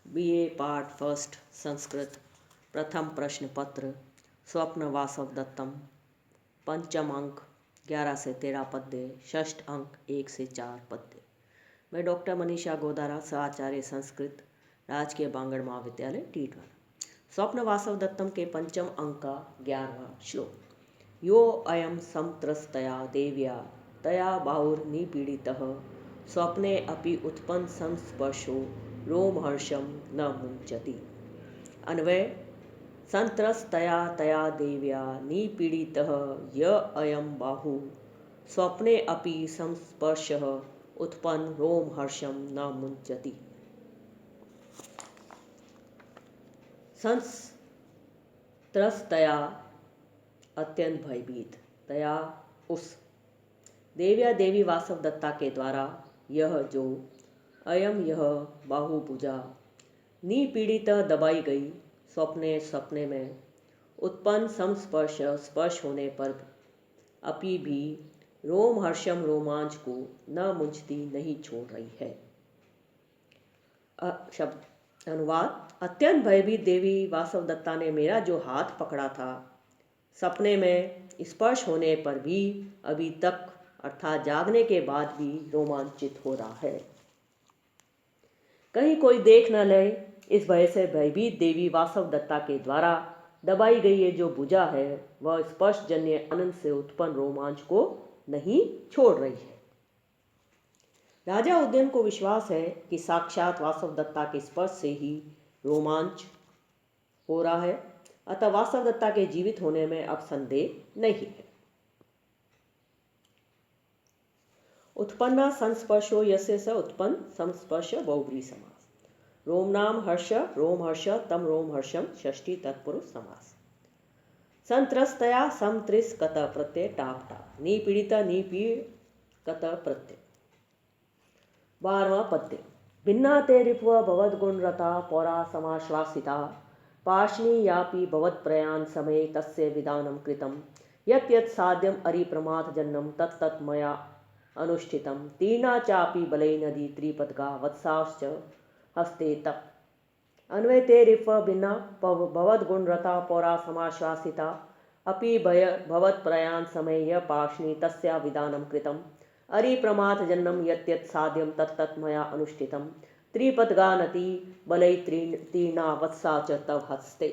BA part first Sanskrit प्रथम प्रश्न पत्र स्वप्न वासव दत्तम पंचम अंक 11 से 13 पद्य षष्ठ अंक 1 से 4 पद्य। मैं डॉक्टर मनीषा गोदारा सहआचार्य संस्कृत राजकीय बांगड़ महाविद्यालय टीटवाला। स्वप्न वासव दत्तम के पंचम अंक का 11वां श्लोक। यो अयम समत्रस्तया देव्या तया बाहुर्निपीडितः स्वप्ने अपि उत्पन्न संस्पर्शो रोमहर्षम न मुंचति। अन्वय संत्रस्तया तया देव्या निपीडितः य अयम बाहु स्वप्ने अपि संस्पर्शः उत्पन्न रोमहर्षम न मुंचति। संत्रस्तया अत्यंत भयभीत, तया उस देव्या देवी वासव दत्ता के द्वारा यह जो अयम यह बाहुभुजा निपीड़ित दबाई गई सपने में उत्पन्न संस्पर्श स्पर्श होने पर अपि भी रोमहर्षम रोमांच को न मुंचती नहीं छोड़ रही है। शब्द अनुवाद। अत्यंत भयभीत देवी वासव दत्ता ने मेरा जो हाथ पकड़ा था सपने में स्पर्श होने पर भी अभी तक अर्थात जागने के बाद भी रोमांचित हो रहा है। कहीं कोई देख न ले, इस भय से भयभीत देवी वासव दत्ता के द्वारा दबाई गई ये जो भुजा है वह स्पर्श जन्य आनंद से उत्पन्न रोमांच को नहीं छोड़ रही है। राजा उदयन को विश्वास है कि साक्षात वासव दत्ता के स्पर्श से ही रोमांच हो रहा है, अतः वासव दत्ता के जीवित होने में अब संदेह नहीं है। उत्पन्ना संस्पर्शो यस्य स उत्पन्न संस्पर्श बहुब्री समास। रोम नाम हर्ष रोम हर्ष तम रोम हर्षम षष्ठी तत्पुरुष समास। संत्रस्तया समत्रिस कत प्रत्यय टाप टाप निपीड़ित निपीड़ कत प्रत्यय। 12वां पद्य। भिन्ना ते रिपुव भवद गुणरता पौरा समाश्वासिता पाशनी यापि भवत् प्रयाण समय तस्य विधानम कृतम यत् यत् साध्यम अरिप्रमाथ जन्नम तत्तत् मया अनुष्ठितम तीर्णा चापि बलै नदी त्रिपदगा वत्साश्च हस्ते तप। अन्वय ते रिफ भिन्ना भवद गुणरता पौरा समाश्वासिता अपि भवत् प्रयाण समय पाशनी तस्या विधानम कृतम अरिप्रमाथ जन्नम यत् यत् साध्यम तत्तत् मया अनुष्ठितम त्रिपदगा नदी बलै तीर्णा वत्सा च तव हस्ते।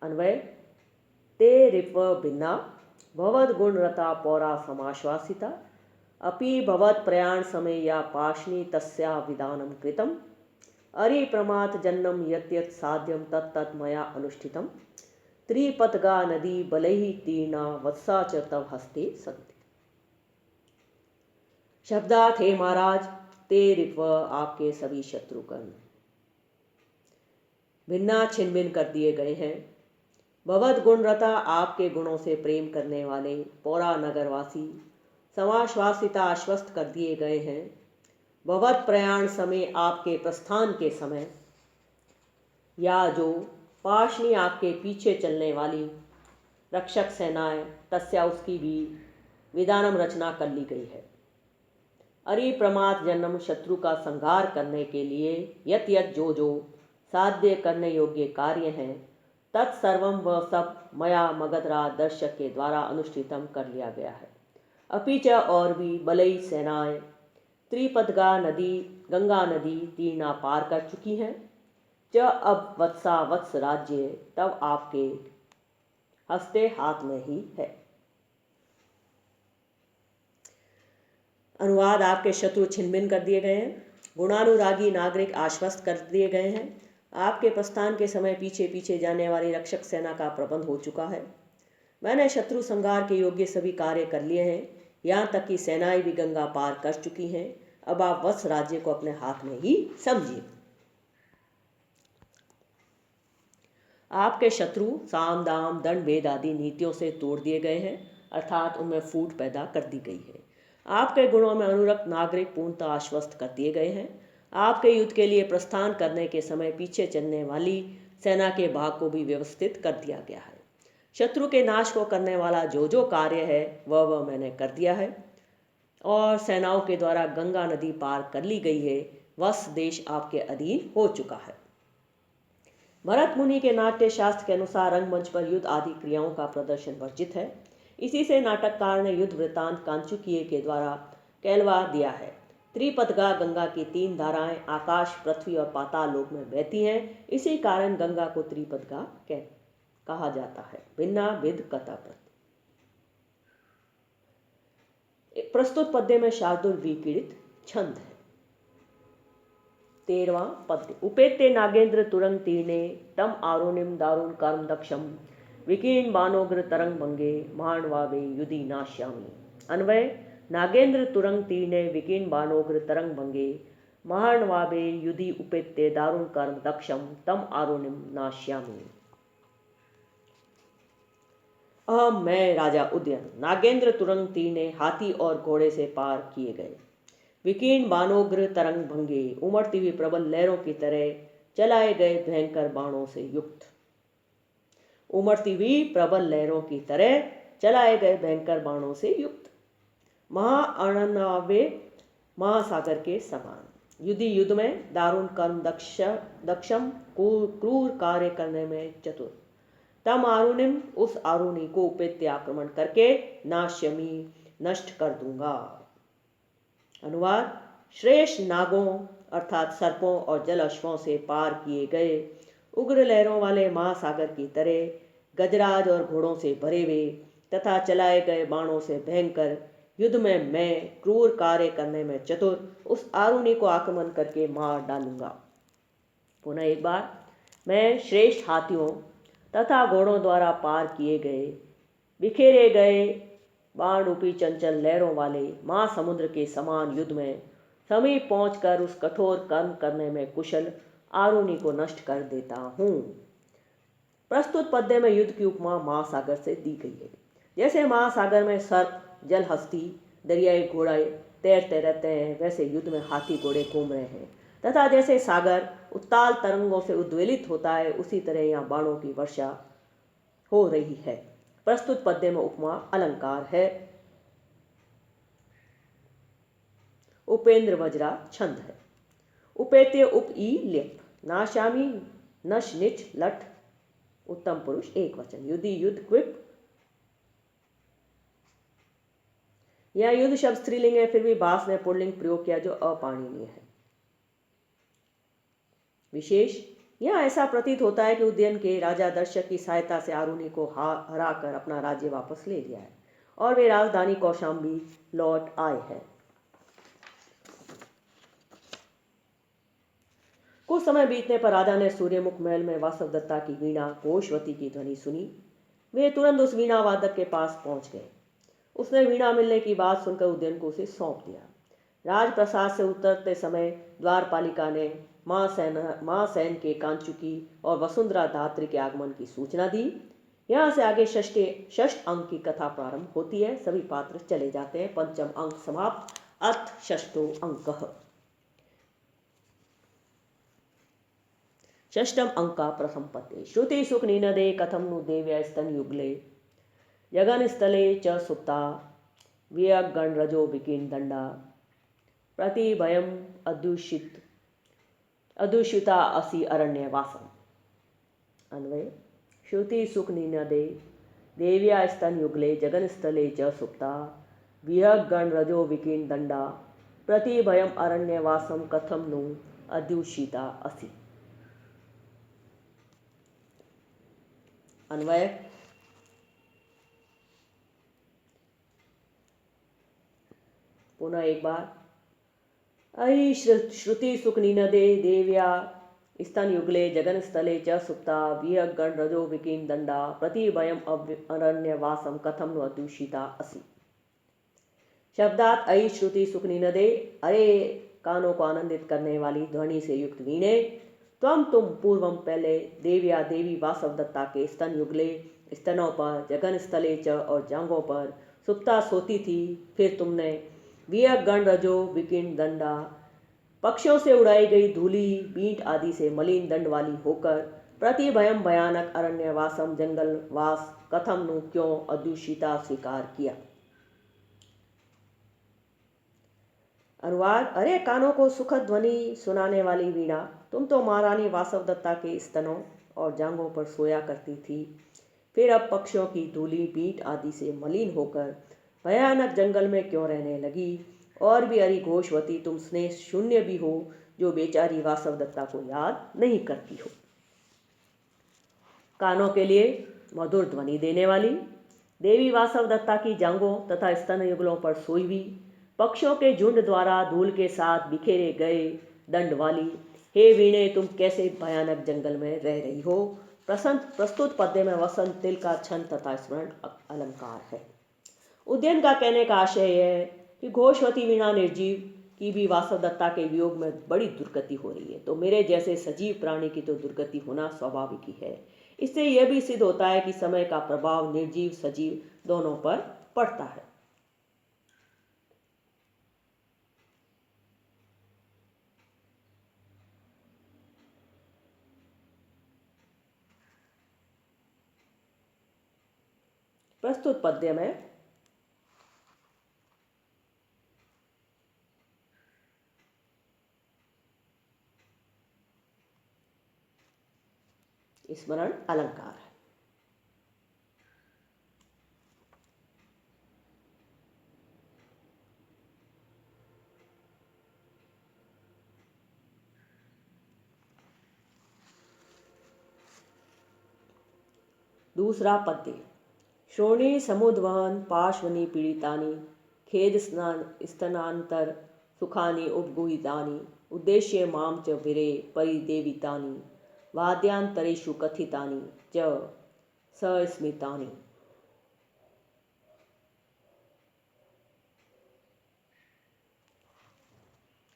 अन्वय ते रिप भिन्ना भवद गुणरता पौरा समाश्वासिता अपि भवत् प्रयाण समय या पाशनी तस्या विधानम कृतम अरिप्रमाथ जन्नम यत् यत् साध्यम तत्तत् मया अनुष्ठितम त्रिपतगा नदी बलैः तीर्णा वत्सा च तव हस्ते सन्ति। शब्दार्थ। हे महाराज, ते रिप आपके सभी शत्रुगण भिन्ना छिन्न भिन्न कर दिए गए हैं। भवद गुणरता आपके गुणों से प्रेम करने वाले पौरा नगरवासी समाश्वासिता आश्वस्त कर दिए गए हैं। भवद प्रयाण समय आपके प्रस्थान के समय या जो पाशनी आपके पीछे चलने वाली रक्षक सेनाएं तस्या उसकी भी विधानम रचना कर ली गई है। अरिप्रमाथ जन्म शत्रु का संहार करने के लिए यत यत जो जो साध्य करने योग्य कार्य हैं तत्सर्वम वह सब मया मगधराज दर्शक के द्वारा अनुष्ठितम कर लिया गया है। अपिच और भी बलई सेनाएं त्रिपदगा नदी गंगा नदी तीर्णा पार कर चुकी हैं। च अब वत्सा वत्स राज्य तब आपके हस्ते हाथ में ही है। अनुवाद। आपके शत्रु छिन्न भिन्न कर दिए गए हैं। गुणानुरागी नागरिक आश्वस्त कर दिए गए हैं। आपके प्रस्थान के समय पीछे पीछे जाने वाली रक्षक सेना का प्रबंध हो चुका है। मैंने शत्रु संहार के योग्य सभी कार्य कर लिए हैं। यहाँ तक कि सेनाएं भी गंगा पार कर चुकी हैं। अब आप वत्स राज्य को अपने हाथ में ही समझिए। आपके शत्रु साम दाम दंड भेद आदि नीतियों से तोड़ दिए गए हैं, अर्थात उनमें फूट पैदा कर दी गई है। आपके गुणों में अनुरक्त नागरिक पूर्णतः आश्वस्त कर दिए गए हैं। आपके युद्ध के लिए प्रस्थान करने के समय पीछे चलने वाली सेना के भाग को भी व्यवस्थित कर दिया गया है। शत्रु के नाश को करने वाला जो जो कार्य है वह मैंने कर दिया है। और सेनाओं के द्वारा गंगा नदी पार कर ली गई है। वह देश आपके अधीन हो चुका है। भरत मुनि के नाट्य शास्त्र के अनुसार रंगमंच पर युद्ध आदि क्रियाओं का प्रदर्शन वर्जित है। इसी से नाटककार ने युद्ध वृत्तांत कांचुकीय के द्वारा कहलवा दिया है। त्रिपदगा गंगा की 3 धाराएं आकाश, पृथ्वी और पाताल लोक में बहती हैं। इसी कारण गंगा को त्रिपदगा कहा जाता है। भिन्ना विद कथा प्रस्तुत पद्य में शार्दुल विपीड़ित छंद है। 13वां पद्य। उपेत्य नागेंद्र तुरंग तीर्णे तम आरुणिम दारुण कर्म दक्षम विकीर्ण बाणोग्र तरंग भंगे माणवावे युधि नाश्यामी। अन्वय। नागेंद्र तुरंग तीर्णे विकीर्ण बाणोग्र तरंग भंगे महाणवावे युधि उपेत्य दारुण कर्म दक्षम तम आरुणिम नाश्यामी। अहम मैं राजा उदयन नागेंद्र तुरंग तीर्णे हाथी और घोड़े से पार किए गए। विकीर्ण बाणोग्र तरंग भंगे उमड़ती हुई प्रबल लहरों की तरह चलाए गए भयंकर बाणों से युक्त। उमड़ती हुई प्रबल लहरों की तरह चलाए गए भयंकर बाणों से युक्त। महाअणनवे महासागर के समान। युद्धि युद्ध में दारुण कर्म दक्षम क्रूर कार्य करने में चतुर। तम आरुणिम उस आरुणि को उपेत्य आक्रमण करके नाश्यमी नष्ट कर दूंगा। अनुवाद। श्रेष्ठ नागों अर्थात सर्पों और जल अश्वों से पार किए गए उग्र लहरों वाले महासागर की तरह गजराज और घोड़ों से भरे हुए तथा चलाए गए बाणों से भयंकर युद्ध में मैं क्रूर कार्य करने में चतुर उस आरुणि को आक्रमण करके मार डालूंगा। पुनः एक बार। मैं श्रेष्ठ हाथियों तथा घोड़ों द्वारा पार किए गए बिखेरे गए बाण रूपी चंचल लहरों वाले महासमुद्र के समान युद्ध में समीप पहुंचकर उस कठोर कर्म करने में कुशल आरुणि को नष्ट कर देता हूँ। प्रस्तुत पद्य में युद्ध की उपमा महासागर से दी गई है। जैसे महासागर में सर्प, जल हस्ती, दरियाई घोड़े तैरते रहते हैं, वैसे युद्ध में हाथी घोड़े घूम रहे हैं तथा जैसे सागर उत्ताल तरंगों से उद्वेलित होता है, उसी तरह यहाँ बाणों की वर्षा हो रही है। प्रस्तुत पद्य में उपमा अलंकार है। उपेंद्र वज्रा छंद है। उपेत्य उप ई लिप नाशामी नश निच लट उत्तम पुरुष एक वचन। युद्धि युद्ध क्विप। यह युद्ध शब्द स्त्रीलिंग है, फिर भी भास ने पुल्लिंग प्रयोग किया जो अपाणनीय है। विशेष। यह ऐसा प्रतीत होता है कि उदयन के राजा दर्शक की सहायता से आरुणि को हराकर अपना राज्य वापस ले लिया है और वे राजधानी कौशाम्बी लौट आए हैं। कुछ समय बीतने पर राजा ने सूर्यमुख महल में वासवदत्ता की वीणा घोषवती की ध्वनि सुनी। वे तुरंत उस वीणा वादक के पास पहुंच गए। उसने वीणा मिलने की बात सुनकर उदयन को उसे सौंप दिया। राजप्रसाद से उतरते समय द्वारपालिका ने माँ सैन के कांचुकी और वसुंधरा धात्री के आगमन की सूचना दी। यहाँ से आगे षष्ठ अंक की कथा प्रारंभ होती है। सभी पात्र चले जाते हैं। पंचम अंक समाप्त। अथ षष्ठो अंकः। षष्ठम अंक का प्रथम पद्य। श्रुति सुख निनदे कथम नु देव्या स्तन युगले जगन स्थले च सुप्ता वियगण रजो विकीर्ण दंडा प्रतिभयम अदूषिता असि अरण्य वासम। अन्वय। श्रुति सुख निनदे देव्या स्तन युगले जगन स्थले च सुप्ता वियगण रजो विकीर्ण दंडा प्रतिभयम अरण्य वासम कथम नु अदूषिता असि। अन्वय। पुनः एक बार। अहि श्रुति सुख निनदे देव्या स्तन युगले जगन स्थले च सुप्ता वियगण रजो विकीर्ण दंडा प्रतिभयम अरण्य वासम कथम नु अदूषिता असि। शब्दार्थ। अहि श्रुति सुख निनदे अरे कानों को आनंदित करने वाली ध्वनि से युक्त वीणे तुम पूर्वम पहले देव्या देवी वासवदत्ता के स्तन युगले स्तनों पर जगन स्थले च और जांघों पर सुप्ता सोती थी। फिर तुमने वियगण रजो विकीर्ण दंडा पक्षियों से उड़ाई गई धूली बींट आदि से मलिन दंड वाली होकर प्रतिभयम भयानक अरण्यवासम जंगल वास कथम नु क्यों अदूषिता स्वीकार किया। अनुवाद। अरे कानों को सुखद ध्वनि सुनाने वाली वीणा, तुम तो महारानी वासवदत्ता के स्तनों और जांघों पर सोया करती थी, फिर अब पक्षियों की धूली पीठ आदि से मलिन होकर भयानक जंगल में क्यों रहने लगी? और भी अरी घोषवती, तुम स्नेह शून्य भी हो, जो बेचारी वासवदत्ता को याद नहीं करती हो। कानों के लिए मधुर ध्वनि देने वाली देवी वासवदत्ता की जांघों तथा स्तन युगलों पर सोई हुई, पक्षियों के झुंड द्वारा धूल के साथ बिखेरे गए दंड वाली, हे वीणे, तुम कैसे भयानक जंगल में रह रही हो? प्रस्तुत पद्य में वसंत तिल का छंद तथा स्मरण अलंकार है। उद्यन का कहने का आशय यह है कि घोषवती वीणा निर्जीव की भी वासवदत्ता के वियोग में बड़ी दुर्गति हो रही है, तो मेरे जैसे सजीव प्राणी की तो दुर्गति होना स्वाभाविक ही है। इससे यह भी सिद्ध होता है कि समय का प्रभाव निर्जीव सजीव दोनों पर पड़ता है। प्रस्तुत पद्य में स्मरण अलंकार है। दूसरा पद्य। श्रोणी समुद्वहन पार्श्वनि पीड़ितानि खेद स्तनांतर सुखानि उपगुहितानि उद्देश्य माम च विरे परिदेवितानि वाद्यांतरेषु कथितानि च सस्मितानि।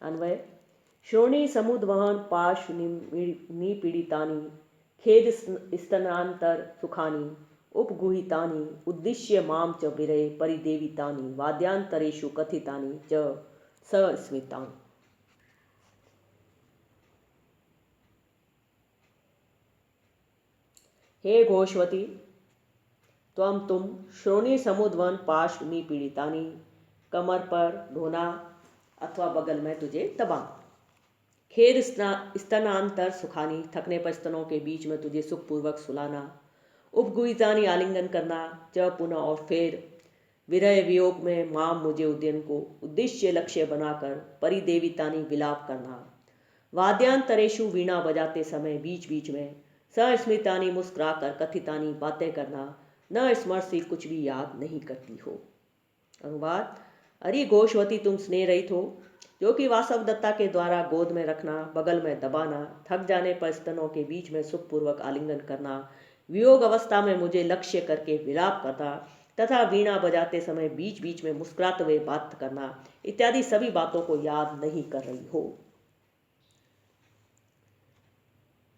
अन्वय। श्रोणी समुद्वहन पार्श्व निपीड़ितानि खेद स्तनांतर सुखानि उपगुहितानि उद्दिश्य माम च विरय परिदेवितानि वाद्यांतरेषु कथितानि च सस्मितानि। हे घोषवती, तुम श्रोणी समुद्वन पार्श्व निपीड़ितानि, कमर पर ढोना अथवा बगल में तुझे दबाना, खेद स्तनांतर सुखानी थकने पर स्तनों के बीच में तुझे सुखपूर्वक सुलाना, उपगुहितानि आलिंगन करना, च पुनः और फिर विरह वियोग में माम मुझे उद्यन को उद्देश्य लक्ष्य बनाकर परिदेवितानि विलाप करना, वाद्यांतरेषु वीणा बजाते समय बीच बीच में सस्मितानि मुस्कुराकर कथितानि बातें करना, न स्मृति कुछ भी याद नहीं करती हो। अनुवाद। अरे घोषवती, तुम स्नेह रहित हो, जो कि वासवदत्ता के द्वारा गोद में रखना, बगल में दबाना, थक जाने पर स्तनों के बीच में सुखपूर्वक आलिंगन करना, वियोग अवस्था में मुझे लक्ष्य करके विलाप करना तथा वीणा बजाते समय बीच बीच में मुस्कुराते हुए बात करना इत्यादि सभी बातों को याद नहीं कर रही हो।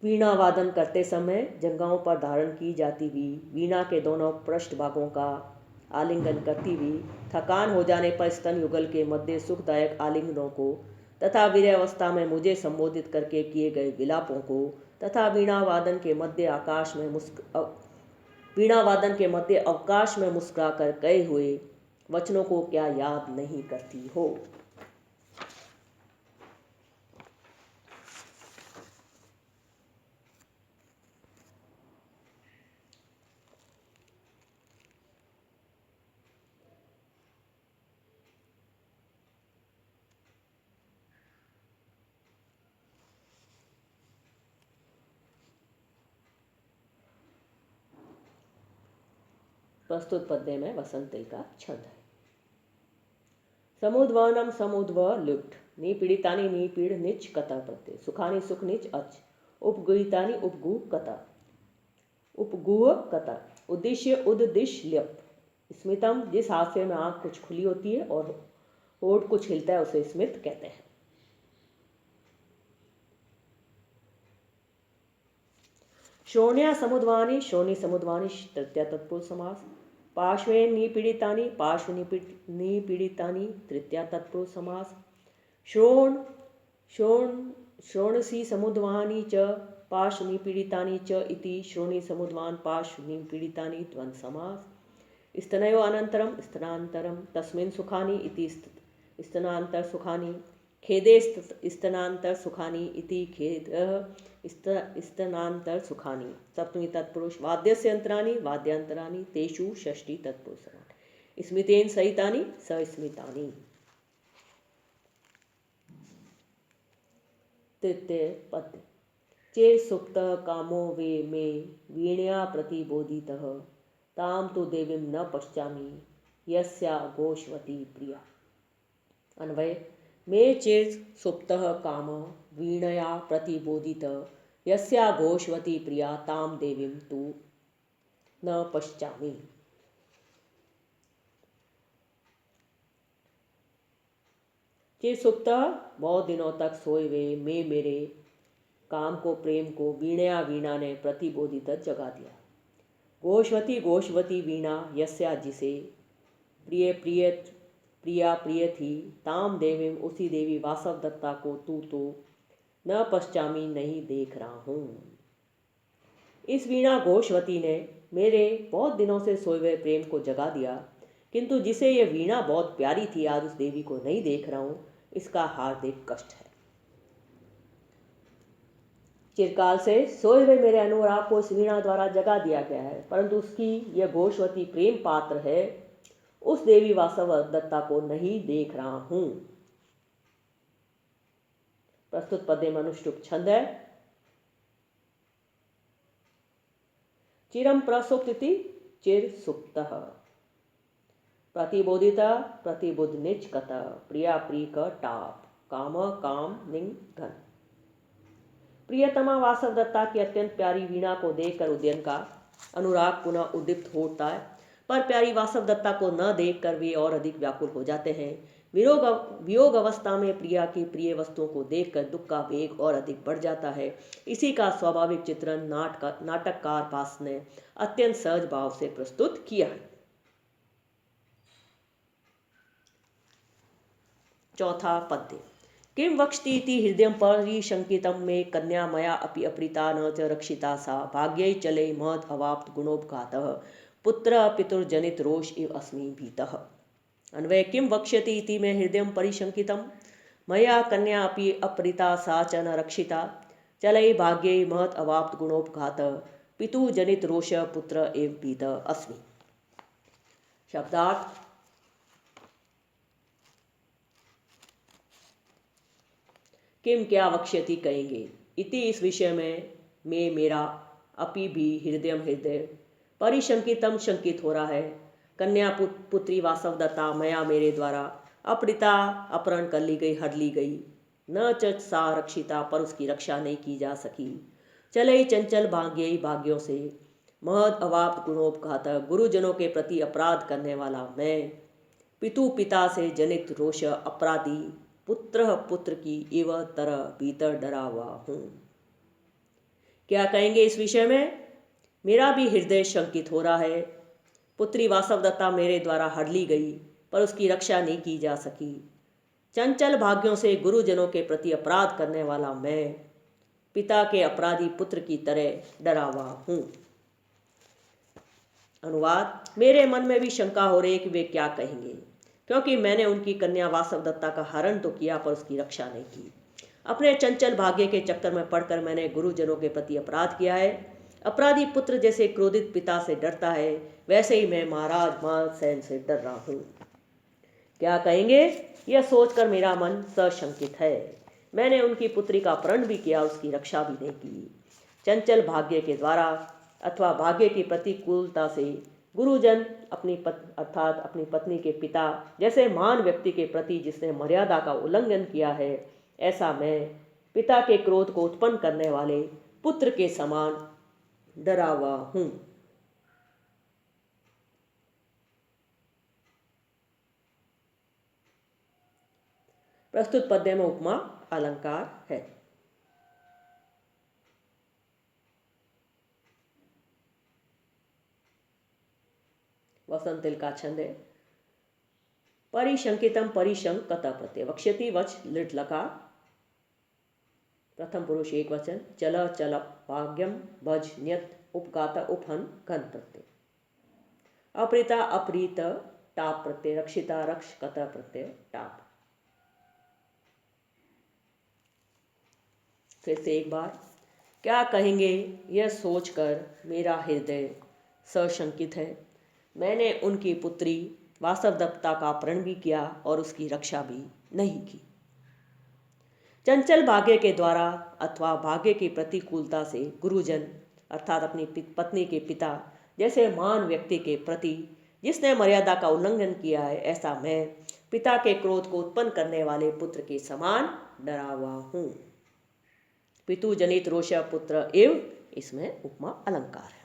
वीणा वादन करते समय जंघाओं पर धारण की जाती हुई वीणा के दोनों पृष्ठ भागों का आलिंगन करती हुई थकान हो जाने पर स्तन युगल के मध्य सुखदायक आलिंगनों को तथा वीर्यावस्था में मुझे संबोधित करके किए गए विलापों को तथा वीणा वादन के मध्य अवकाश में मुस्कुरा कर कहे हुए वचनों को क्या याद नहीं करती हो। प्रस्तुत पद्य में वसंत तिल का छंद है। समुद्वनम समुद्व लुट निपीड़ितानि निपीड़ निच कता प्रत्यय सुखानि सुख निच अच उपगुहितानि उपगुह कता उद्देश्य उद्दिश ल्यप स्मितम, जिस हास्य में आंख कुछ खुली होती है और होठ कुछ हिलता है उसे स्मित कहते हैं। श्रोण्या समुद्वानि श्रोणी समुद्वानि तृतीया तत्पुरुष समास। पार्श्वे निपीड़ितानि पार्श्व निपीड़ितानि तृतीया तत्पुरुष समास। श्रोणसी समुद्वानि च पार्श्व निपीड़ितानि च इति श्रोणी समुद्वान पार्श्व निपीड़ितानि द्वंद्व समास। स्तनयो अनंतरम स्तनांतरम तस्मिन् सुखानि इति स्तनांतर सुखानि, खेदे स्तनांतर सुखानि इति खेदः स्तनांतर सुखानि। सप्तमी तत्पुरुष वाद्यस्य यंत्राणि वाद्यांतराणि तेषु षष्ठी तत्पुरुष समास। स्मितेन सहितानि सस्मितानि। तृतीय पद्य। चेत् सुप्तः कामो वे मे वीणया प्रतिबोधितः तां तु देवीं न पश्यामि यस्या गोष्वती प्रिया। अन्वय। मे चेत् सुप्तः काम वीणया प्रतिबोधितः यस्या गोष्वती प्रिया तां देवीं तु न पश्यामि। चेत सुप्तः बहुत दिनों तक सोए हुए मैं मेरे काम को प्रेम को वीणा ने प्रतिबोधित जगा दिया। गोष्वती वीणा यस्या जिसे प्रिया प्रिय थी ताम देवी उसी देवी वासव दत्ता को तू तो न पश्चामी नहीं देख रहा हूँ। इस वीणा गोष्वती ने मेरे बहुत दिनों से सोए हुए प्रेम को जगा दिया, किंतु जिसे यह वीणा बहुत प्यारी थी आज उस देवी को नहीं देख रहा हूँ, इसका हार्दिक कष्ट है। चिरकाल से सोए हुए मेरे अनुराग को इस वीणा द्वारा जगा दिया गया है, परंतु उसकी यह गोष्वती प्रेम पात्र है उस देवी वासव दत्ता को नहीं देख रहा हूं। प्रस्तुत पद्य में अनुष्टुप छंद है। चिरम प्रसुप्ति चिर सुप्तः प्रतिबोधिता प्रतिबुद्ध निच कत प्रिया प्रिय क टाप काम काम निंग घन। प्रियतमा वासव दत्ता की अत्यंत प्यारी वीणा को देखकर उदयन का अनुराग पुनः उद्दीप्त होता है, पर प्यारी वासव दत्ता को न देखकर वे और अधिक व्याकुल हो जाते हैं। वियोग अवस्था में प्रिया की प्रिय वस्तुओं को देखकर दुख का वेग और अधिक बढ़ जाता है। इसी का स्वाभाविक चित्रण नाटककार पास ने अत्यंत सहज भाव से प्रस्तुत किया है। चौथा पद्य। किं वक्ष्यति हृदयं परिशंकितं मे कन्या मया अपि अपहृता न च रक्षिता सा भाग्यै चले महद् अवाप्त गुणोपघातः पुत्र पितुर्जनित रोष इव अस्मि भीतः। अन्वय। किं वक्ष्यति इति मे हृदयं परिशंकितं मया कन्या अपि अपहृता सा च न रक्षिता चलै भाग्यै महद् अवाप्त गुणोपघातः पितुः जनित रोष पुत्र एव भीतः अस्मि। शब्दार्थ। किम क्या वक्ष्यति कहेंगे इति इस विषय में मैं मेरा अपि भी हृदय परिशंकितम शंकित हो रहा है। कन्या पुत्री वासव दत्ता मया मेरे द्वारा अपहृता अपहरण कर ली गई, हर ली गई, न च सा रक्षिता पर उसकी रक्षा नहीं की जा सकी। चले चंचल भाग्य भाग्यों से महद अवाप्त गुणोपघात गुरुजनों के प्रति अपराध करने वाला मैं, पिता से जनित रोष अपराधी पुत्र की एव तरह भीतर डरा हुआ हूँ। क्या कहेंगे इस विषय में? मेरा भी हृदय शंकित हो रहा है। पुत्री वासव दत्ता मेरे द्वारा हर ली गई पर उसकी रक्षा नहीं की जा सकी। चंचल भाग्यों से गुरुजनों के प्रति अपराध करने वाला मैं, पिता के अपराधी पुत्र की तरह डरा हुआ हूँ। अनुवाद। मेरे मन में भी शंका हो रही है कि वे क्या कहेंगे, क्योंकि मैंने उनकी कन्या वासव दत्ता का हरण तो किया पर उसकी रक्षा नहीं की। अपने चंचल भाग्य के चक्कर में पड़कर मैंने गुरुजनों के प्रति अपराध किया है। अपराधी पुत्र जैसे क्रोधित पिता से डरता है, वैसे ही मैं महाराज मानसेन से डर रहा हूँ। क्या कहेंगे यह सोचकर मेरा मन सशंकित है। मैंने उनकी पुत्री का अपहरण भी किया, उसकी रक्षा भी नहीं की। चंचल भाग्य के द्वारा अथवा भाग्य की प्रतिकूलता से गुरुजन अर्थात अपनी पत्नी के पिता जैसे महान व्यक्ति के प्रति जिसने मर्यादा का उल्लंघन किया है, ऐसा मैं पिता के क्रोध को उत्पन्न करने वाले पुत्र के समान डरा हुआ हूँ। प्रस्तुत पद्य में उपमा अलंकार है। वसंत का छंद है। परिशंकितम परिशंकत प्रत्यय वक्ष्यति वच लिट लकार प्रथम पुरुष एक वचन चल चल भाग्यम भज न्यत उपगात उपहन घन प्रत्यय अपहृता अपहृत टाप प्रत्यय रक्षिता रक्ष कत प्रत्यय टाप फिर से एक बार, क्या कहेंगे यह सोचकर मेरा हृदय सशंकित है। मैंने उनकी पुत्री वासवदत्ता का अपहरण भी किया और उसकी रक्षा भी नहीं की। चंचल भाग्य के द्वारा अथवा भाग्य की प्रतिकूलता से गुरुजन अर्थात अपनी पत्नी के पिता जैसे महान व्यक्ति के प्रति जिसने मर्यादा का उल्लंघन किया है, ऐसा मैं पिता के क्रोध को उत्पन्न करने वाले पुत्र के समान डरा हुआ हूँ। पितु जनित रोष पुत्र एव इसमें उपमा अलंकार है।